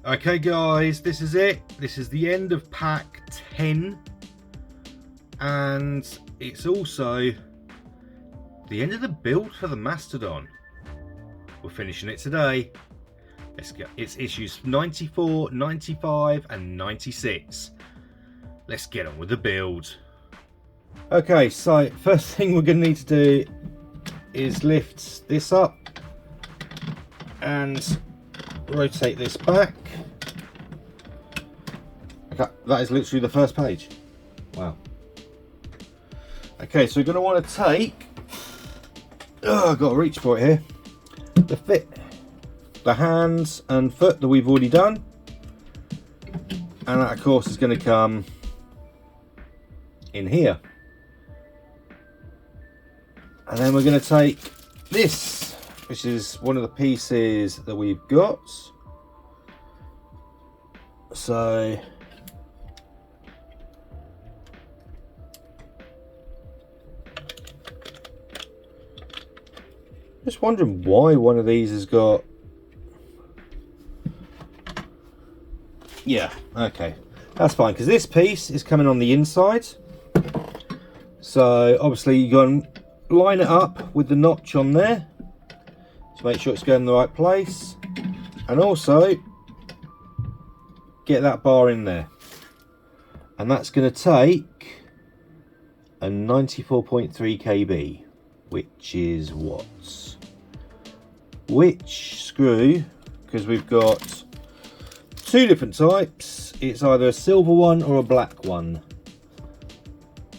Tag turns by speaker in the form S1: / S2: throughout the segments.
S1: Okay guys, this is it. This is the end of pack 10, and it's also the end of the build for the Mastodon. We're finishing it today. Let's go. It's issues 94, 95 and 96. Let's get on with the build. Okay, so first thing we're going to need to do is lift this up and rotate this back. Okay, that is literally the first page. Wow. Okay, so we're going to want to take, I've got to reach for it here, the fit, the hands and foot that we've already done, and that of course is going to come in here. And then we're going to take this, which is one of the pieces that we've got. So just wondering why one of these has got, yeah, okay, that's fine, because this piece is coming on the inside. So obviously you go and line it up with the notch on there to make sure it's going in the right place, and also get that bar in there, and that's going to take a 94.3 kb, which is which screw, because we've got two different types. It's either a silver one or a black one.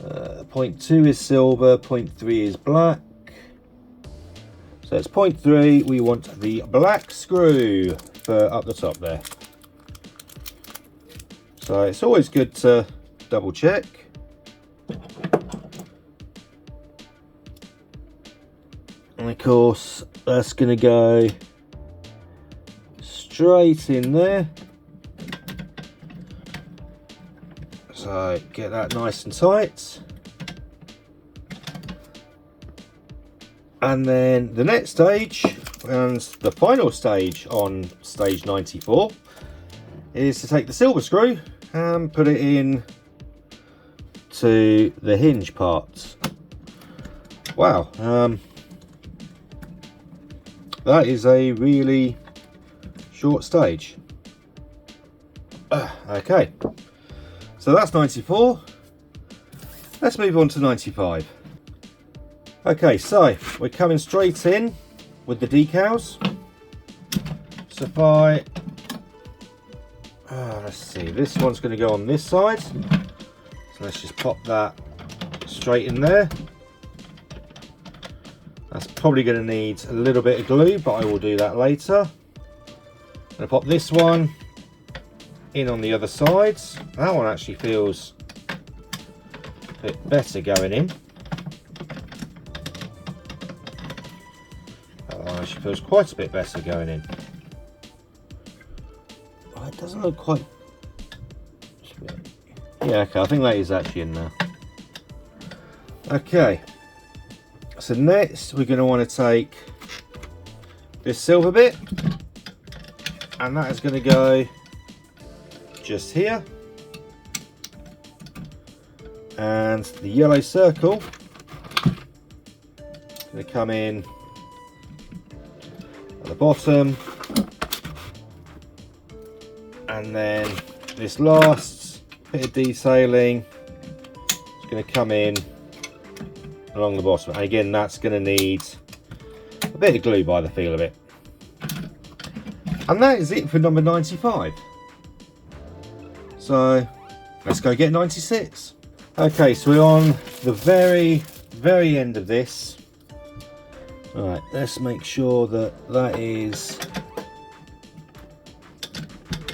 S1: 0.2 is silver, 0.3 is black. So it's 0.3. We want the black screw for up the top there. So it's always good to double check. And of course that's going to go straight in there. So get that nice and tight. And then the next stage, and the final stage on stage 94, is to take the silver screw and put it in to the hinge part. Wow, that is a really short stage. Okay, so that's 94. Let's move on to 95. Okay, so we're coming straight in with the decals. So if I, let's see, this one's going to go on this side. So let's just pop that straight in there. That's probably going to need a little bit of glue, but I will do that later. I'm going to pop this one in on the other side. That one actually feels a bit better going in. Actually feels quite a bit better going in. Oh, it doesn't look quite, yeah, okay, I think that is actually in there. Okay, so next we're going to want to take this silver bit, and that is going to go just here, and the yellow circle is going to come in the bottom, and then this last bit of detailing is going to come in along the bottom, and again that's going to need a bit of glue by the feel of it. And that is it for number 95. So let's go get 96. Okay, so we're on the very end of this. Alright, let's make sure that that is,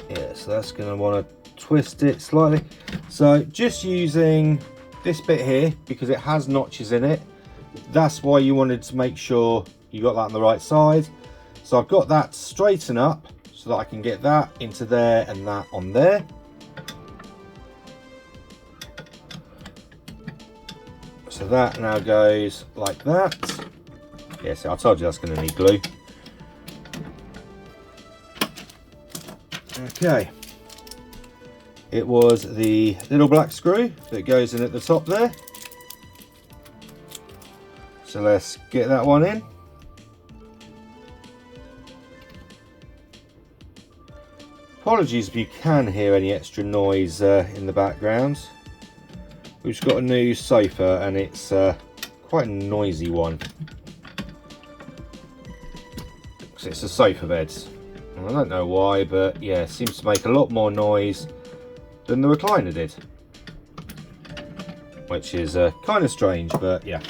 S1: yeah, so that's going to want to twist it slightly. So just using this bit here, because it has notches in it, that's why you wanted to make sure you got that on the right side. So I've got that straighten up so that I can get that into there and that on there. So that now goes like that. Yeah, see, I told you that's going to need glue. Okay, it was the little black screw that goes in at the top there. So let's get that one in. Apologies if you can hear any extra noise in the background. We've just got a new sofa and it's quite a noisy one. So it's a sofa bed. I don't know why, but yeah, it seems to make a lot more noise than the recliner did. Which is kind of strange, but yeah.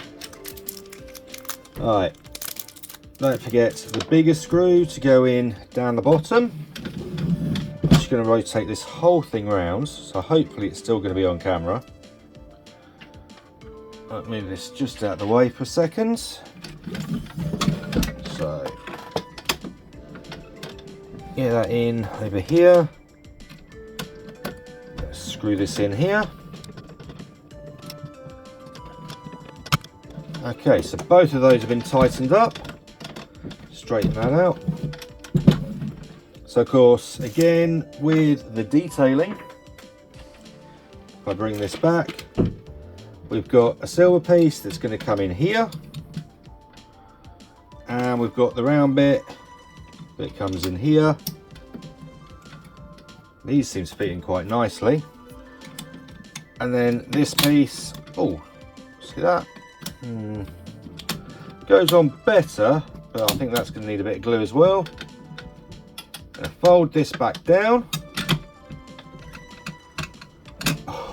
S1: Alright, don't forget the bigger screw to go in down the bottom. I'm just going to rotate this whole thing round, so hopefully it's still going to be on camera. I'll move this just out of the way for a second. So, get that in over here. Let's screw this in here. Okay, so both of those have been tightened up. Straighten that out. So of course, again, with the detailing, if I bring this back, we've got a silver piece that's going to come in here. And we've got the round bit that comes in here. These seem to fit in quite nicely. And then this piece, oh, see that? Goes on better, but I think that's going to need a bit of glue as well. Gonna fold this back down.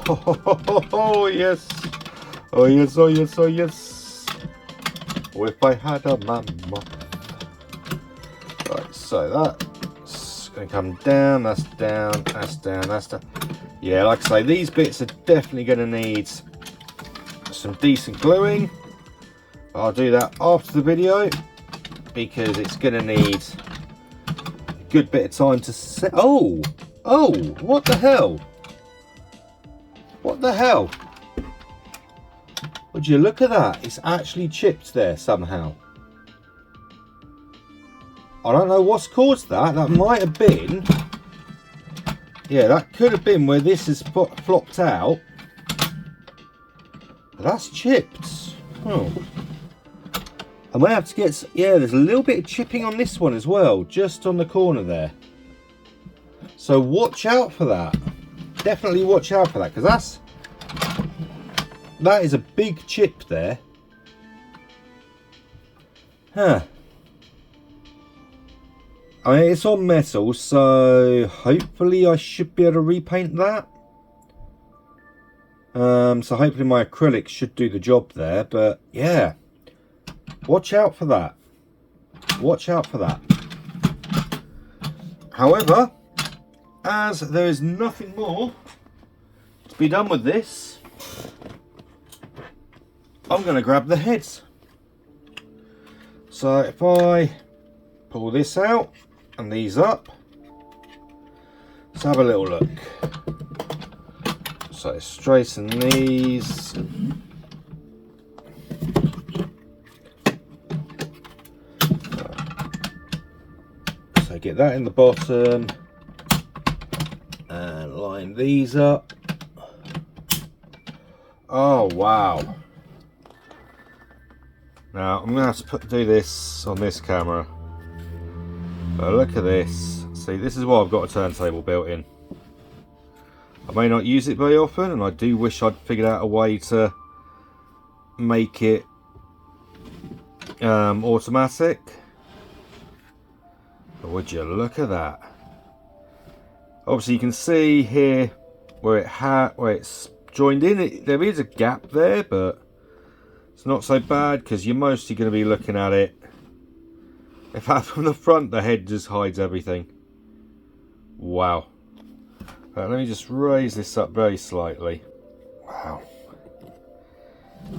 S1: Oh yes, oh yes, oh yes, oh yes. Oh, if I had a mama. Right, so that's going to come down, that's down, that's down, that's down. Yeah, like I say, these bits are definitely going to need some decent gluing. I'll do that after the video because it's going to need a good bit of time to set. Oh, what the hell? What the hell? Would you look at that? It's actually chipped there somehow. I don't know what's caused that. That might have been, yeah, that could have been where this is flopped out. But that's chipped. Oh. I might have to get, yeah, there's a little bit of chipping on this one as well, just on the corner there. So watch out for that. Definitely watch out for that, because that is a big chip there. Huh. I mean, it's on metal, so hopefully I should be able to repaint that. So hopefully my acrylic should do the job there, but yeah. Watch out for that. Watch out for that. However, as there is nothing more to be done with this, I'm going to grab the heads. So if I pull this out and these up, let's have a little look. So straighten these. So get that in the bottom and line these up. Oh wow. Now I'm going to have to do this on this camera. But look at this. See, this is why I've got a turntable built in. I may not use it very often, and I do wish I'd figured out a way to make it automatic. But would you look at that? Obviously you can see here where it's joined in. There is a gap there, but it's not so bad because you're mostly going to be looking at it. In fact, from the front, the head just hides everything. Wow. Right, let me just raise this up very slightly. Wow.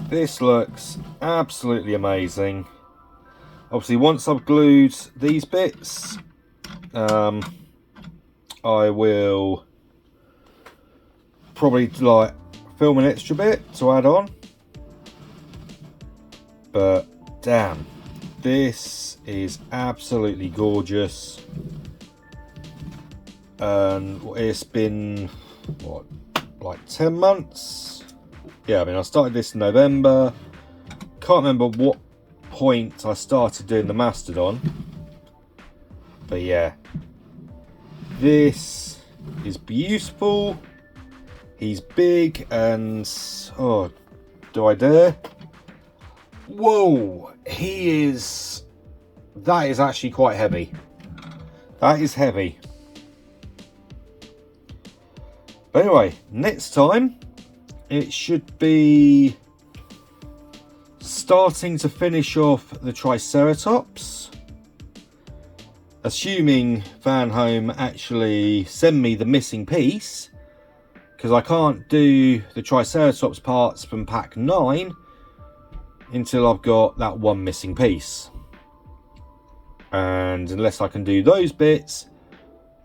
S1: This looks absolutely amazing. Obviously, once I've glued these bits, I will probably like film an extra bit to add on. But damn, this is absolutely gorgeous. and it's been what, like 10 months? Yeah, I mean, I started this in November. Can't remember what point I started doing the Mastodon, but yeah, this is beautiful. He's big, and oh, do I dare? Whoa, he is. That is actually quite heavy. That is heavy. But anyway, next time it should be starting to finish off the Triceratops. Assuming Fanhome actually send me the missing piece, because I can't do the Triceratops parts from pack 9 until I've got that one missing piece. And unless I can do those bits,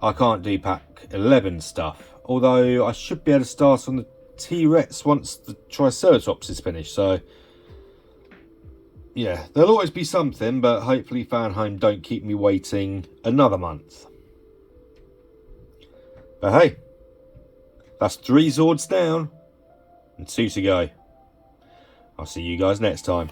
S1: I can't do pack 11 stuff. Although I should be able to start on the T-Rex once the Triceratops is finished. So yeah, there'll always be something, but hopefully Fanhome don't keep me waiting another month. But hey, that's 3 Zords down and 2 to go. I'll see you guys next time.